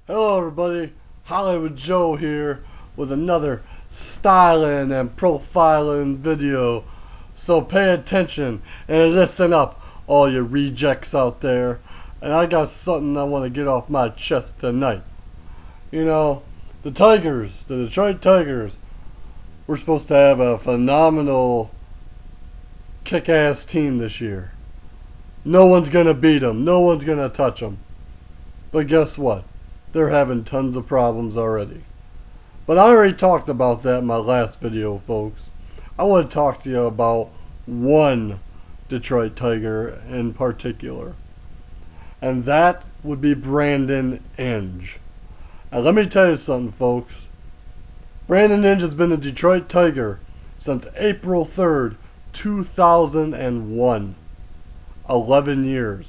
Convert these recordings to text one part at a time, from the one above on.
Hello everybody, Hollywood Joe here with another styling and profiling video. So pay attention and listen up, all you rejects out there. And I got something I want to get off my chest tonight. You know, the Detroit Tigers, we're supposed to have a phenomenal kick-ass team this year. No one's going to beat them, no one's going to touch them. But guess what? They're having tons of problems already. But I already talked about that in my last video, folks. I want to talk to you about one Detroit Tiger in particular. And that would be Brandon Inge. And let me tell you something, folks. Brandon Inge has been a Detroit Tiger since April 3rd, 2001. 11 years.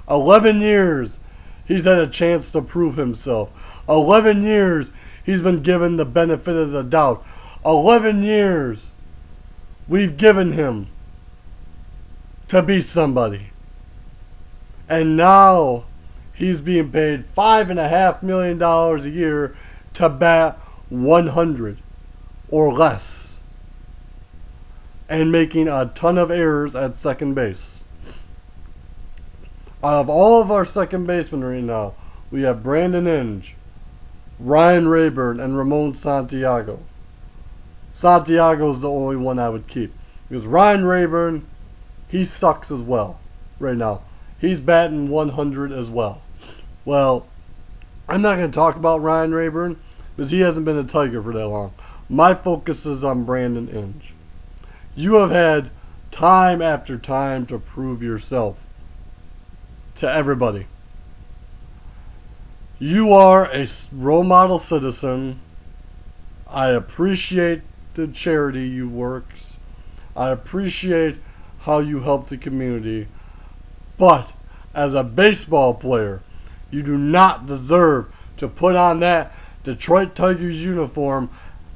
11 years. He's had a chance to prove himself. 11 years he's been given the benefit of the doubt. 11 years we've given him to be somebody. And now he's being paid $5.5 million a year to bat 100 or less. And making a ton of errors at second base. Out of all of our second basemen right now, we have Brandon Inge, Ryan Rayburn, and Ramon Santiago. Santiago's the only one I would keep. Because Ryan Rayburn, he sucks as well right now. He's batting 100 as well. Well, I'm not going to talk about Ryan Rayburn because he hasn't been a Tiger for that long. My focus is on Brandon Inge. You have had time after time to prove yourself. To everybody. You are a role model citizen. I appreciate the charity you work. I appreciate how you help the community. But as a baseball player, you do not deserve to put on that Detroit Tigers uniform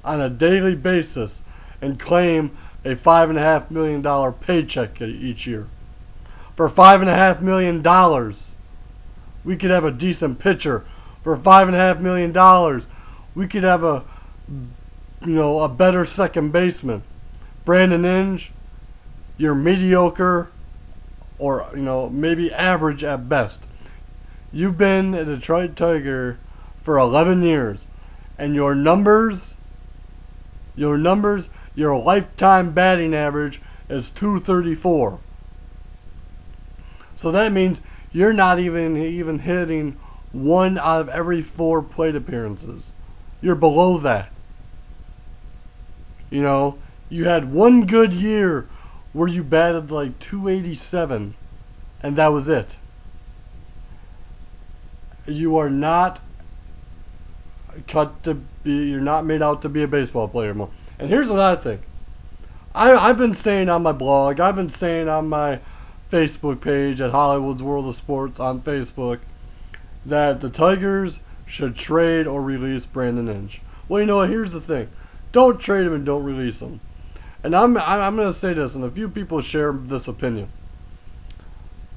on a daily basis and claim a $5.5 million paycheck each year. For $5.5 million, we could have a decent pitcher. For $5.5 million, we could have a better second baseman. Brandon Inge, you're mediocre, or maybe average at best. You've been a Detroit Tiger for 11 years, and your lifetime batting average is .234. So that means you're not even hitting 1 out of every 4 plate appearances. You're below that. You had one good year where you batted like .287, and that was it. You are not you're not made out to be a baseball player more. And here's what I think. I've been saying on my blog, I've been saying on my Facebook page at Hollywood's World of Sports on Facebook that the Tigers should trade or release Brandon Inge. Well, here's the thing. Don't trade him and don't release him. And I'm going to say this, and a few people share this opinion.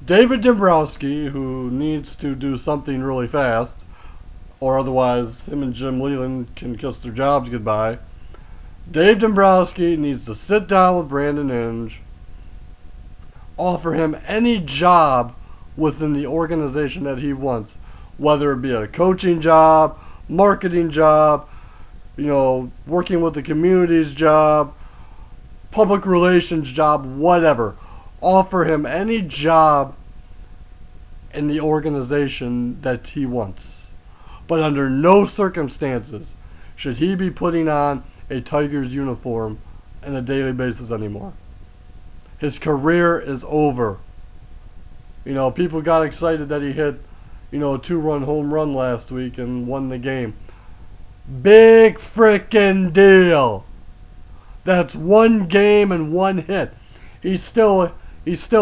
David Dombrowski, who needs to do something really fast, or otherwise him and Jim Leland can kiss their jobs goodbye. Dave Dombrowski needs to sit down with Brandon Inge, offer him any job within the organization that he wants, whether it be a coaching job, marketing job, working with the community's job, public relations job, whatever. Offer him any job in the organization that he wants. But under no circumstances should he be putting on a Tigers uniform on a daily basis anymore. His career is over. People got excited that he hit, a 2-run home run last week and won the game. Big frickin' deal. That's 1 game and 1 hit. He's still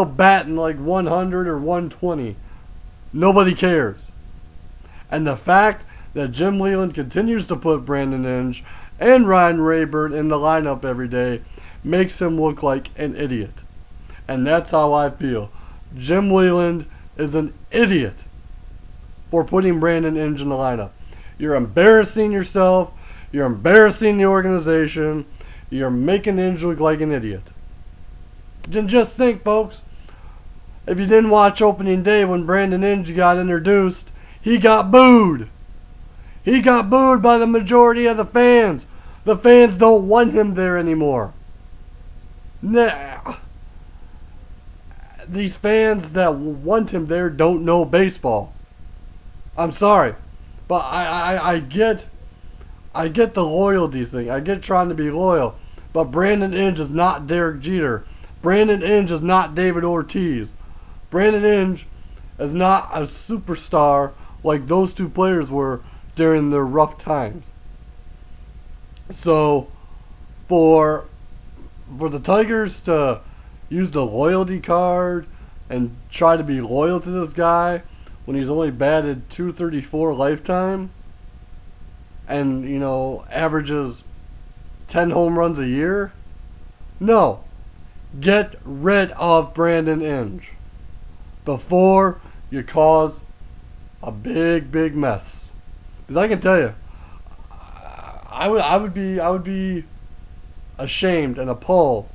batting like 100 or 120. Nobody cares. And the fact that Jim Leland continues to put Brandon Inge and Ryan Rayburn in the lineup every day makes him look like an idiot. And that's how I feel. Jim Leland is an idiot. for putting Brandon Inge in the lineup. You're embarrassing yourself. You're embarrassing the organization. You're making Inge look like an idiot. Just think, folks. If you didn't watch opening day when Brandon Inge got introduced, he got booed. He got booed by the majority of the fans. The fans don't want him there anymore. Nah. These fans that want him there don't know baseball. I'm sorry. But I get the loyalty thing. I get trying to be loyal. But Brandon Inge is not Derek Jeter. Brandon Inge is not David Ortiz. Brandon Inge is not a superstar like those two players were during their rough times. So, for the Tigers to use the loyalty card and try to be loyal to this guy when he's only batted .234 lifetime and, you know, averages 10 home runs a year? No. Get rid of Brandon Inge before you cause a big mess. Because I can tell you, I would be ashamed and appalled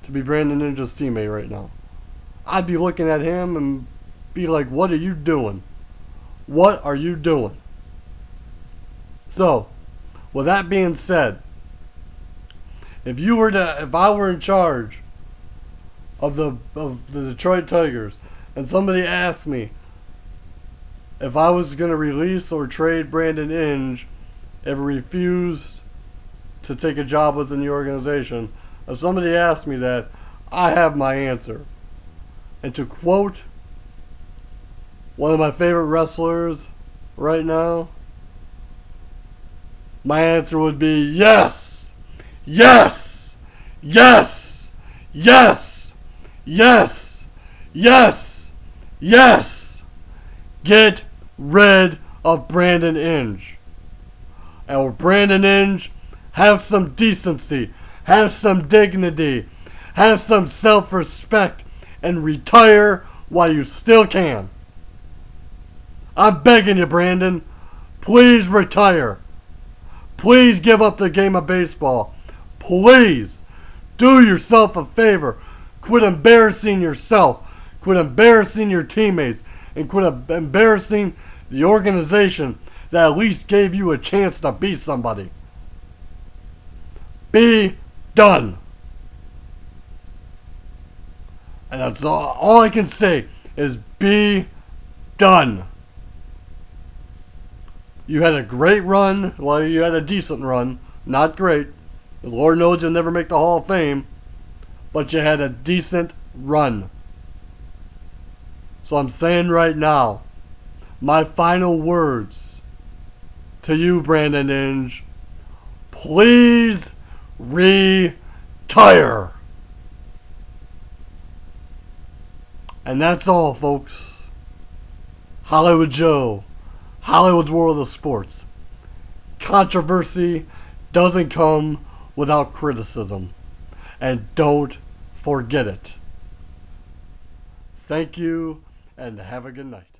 to be Brandon Inge's teammate right now. I'd be looking at him and be like, what are you doing? What are you doing? So, with that being said, if I were in charge of the Detroit Tigers and somebody asked me if I was going to release or trade Brandon Inge if he refused to take a job within the organization, if somebody asked me that, I have my answer. And to quote one of my favorite wrestlers right now, my answer would be yes, yes, yes, yes, yes, yes, yes. Get rid of Brandon Inge. And with Brandon Inge, have some decency, have some dignity, have some self-respect, and retire while you still can. I'm begging you, Brandon. Please retire. Please give up the game of baseball. Please do yourself a favor. Quit embarrassing yourself. Quit embarrassing your teammates. And quit embarrassing the organization that at least gave you a chance to be somebody. Be done. And that's all I can say is be done. You had a great run. Well, you had a decent run. Not great. Because Lord knows you'll never make the Hall of Fame. But you had a decent run. So I'm saying right now, my final words to you, Brandon Inge, please retire. And that's all, folks. Hollywood Joe, Hollywood's World of Sports. Controversy doesn't come without criticism. And don't forget it. Thank you, and have a good night.